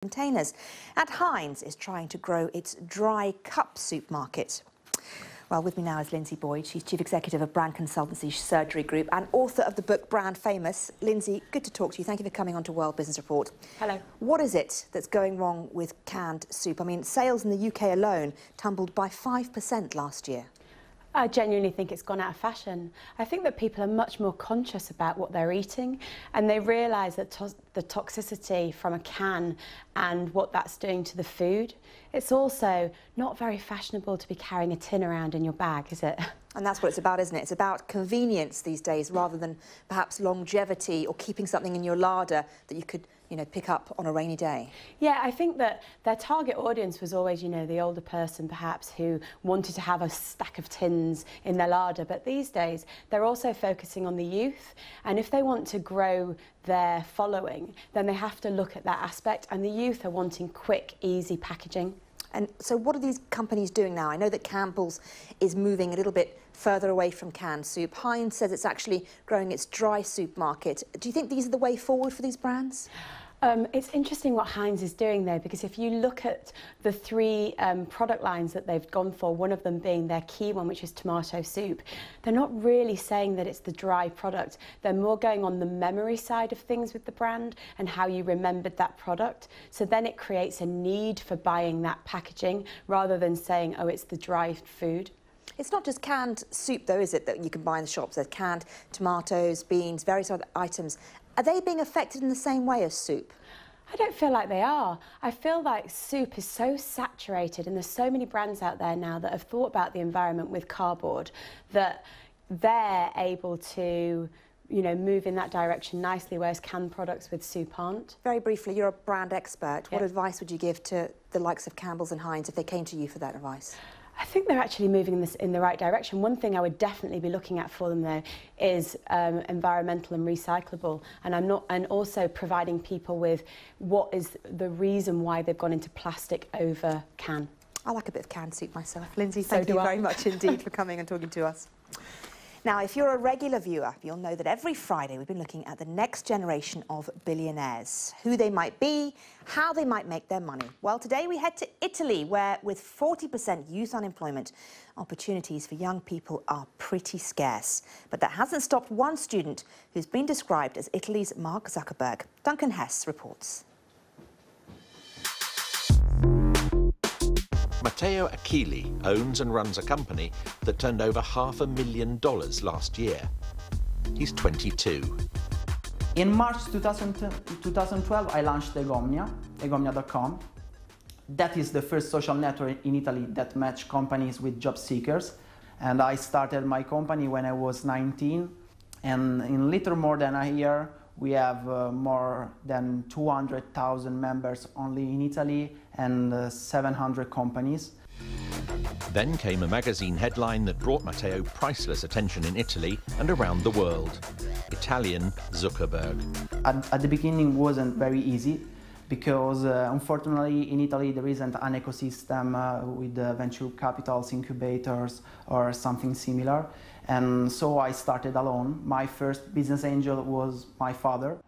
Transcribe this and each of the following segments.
containers. And Heinz is trying to grow its dry cup soup market. Well, with me now is Linzi Boyd. She's Chief Executive of brand consultancy Surgery Group and author of the book Brand Famous. Linzi, good to talk to you. Thank you for coming on to World Business Report. Hello. What is it that's going wrong with canned soup? I mean, sales in the UK alone tumbled by 5% last year. I genuinely think it's gone out of fashion. I think that people are much more conscious about what they're eating, and they realise that the toxicity from a can and what that's doing to the food. It's also not very fashionable to be carrying a tin around in your bag, is it? And that's what it's about, isn't it? It's about convenience these days rather than perhaps longevity or keeping something in your larder that you could, pick up on a rainy day. Yeah, I think that their target audience was always, the older person perhaps who wanted to have a stack of tins in their larder. But these days, they're also focusing on the youth. And if they want to grow their following, then they have to look at that aspect. And the youth are wanting quick, easy packaging. And so what are these companies doing now? I know that Campbell's is moving a little bit further away from canned soup. Heinz says it's actually growing its dry soup market. Do you think these are the way forward for these brands? It's interesting what Heinz is doing there, because if you look at the three product lines that they've gone for, one of them being their key one, which is tomato soup, they're not really saying that it's the dry product. They're more going on the memory side of things with the brand and how you remembered that product. So then it creates a need for buying that packaging rather than saying, oh, it's the dry food. It's not just canned soup, though, is it, that you can buy in the shops? There's canned tomatoes, beans, various other items. Are they being affected in the same way as soup? I don't feel like they are. I feel like soup is so saturated, and there's so many brands out there now that have thought about the environment with cardboard that they're able to move in that direction nicely, whereas canned products with soup aren't. Very briefly, you're a brand expert. What advice would you give to the likes of Campbell's and Heinz if they came to you for that advice? I think they're actually moving this in the right direction. One thing I would definitely be looking at for them, though, is environmental and recyclable, and also providing people with what is the reason why they've gone into plastic over can. I like a bit of canned soup myself. Linzi, thank you very much indeed for coming and talking to us. Now, if you're a regular viewer, you'll know that every Friday we've been looking at the next generation of billionaires, who they might be, how they might make their money. Well, today we head to Italy, where with 40% youth unemployment, opportunities for young people are pretty scarce. But that hasn't stopped one student who's been described as Italy's Mark Zuckerberg. Duncan Hess reports. Matteo Achilli owns and runs a company that turned over $500,000 last year. He's 22. In March 2012, I launched egomnia.com. That is the first social network in Italy that matches companies with job seekers. And I started my company when I was 19. And in little more than a year, we have more than 200,000 members only in Italy and 700 companies. Then came a magazine headline that brought Matteo priceless attention in Italy and around the world. Italian Zuckerberg. At the beginning, it wasn't very easy because unfortunately in Italy there isn't an ecosystem with venture capitals, incubators or something similar. And so I started alone. My first business angel was my father.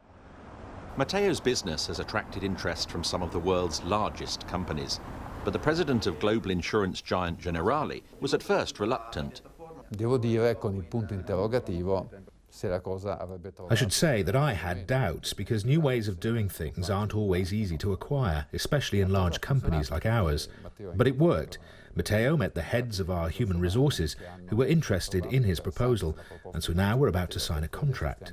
Matteo's business has attracted interest from some of the world's largest companies. But the president of global insurance giant Generali was at first reluctant. I should say that I had doubts, because new ways of doing things aren't always easy to acquire, especially in large companies like ours. But it worked. Matteo met the heads of our human resources who were interested in his proposal, and so now we're about to sign a contract.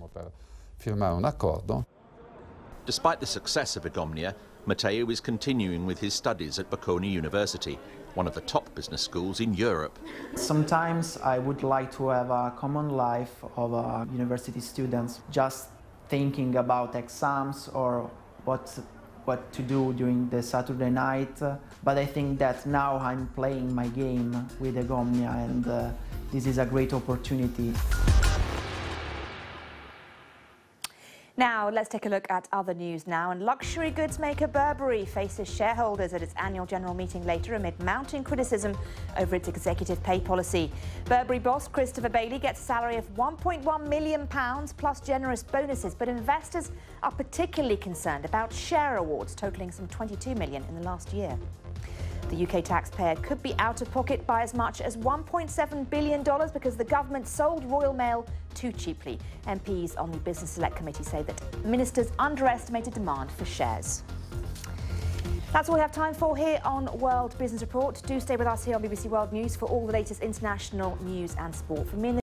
Despite the success of Egomnia, Matteo is continuing with his studies at Bocconi University, one of the top business schools in Europe. Sometimes I would like to have a common life of university students, just thinking about exams or what to do during the Saturday night. But I think that now I'm playing my game with Egomnia, and this is a great opportunity. Now, let's take a look at other news now. And luxury goods maker Burberry faces shareholders at its annual general meeting later amid mounting criticism over its executive pay policy. Burberry boss Christopher Bailey gets a salary of £1.1 million plus generous bonuses, but investors are particularly concerned about share awards totalling some £22 million in the last year. The UK taxpayer could be out of pocket by as much as $1.7 billion because the government sold Royal Mail too cheaply. MPs on the Business Select Committee say that ministers underestimated demand for shares. That's all we have time for here on World Business Report. Do stay with us here on BBC World News for all the latest international news and sport. From me and the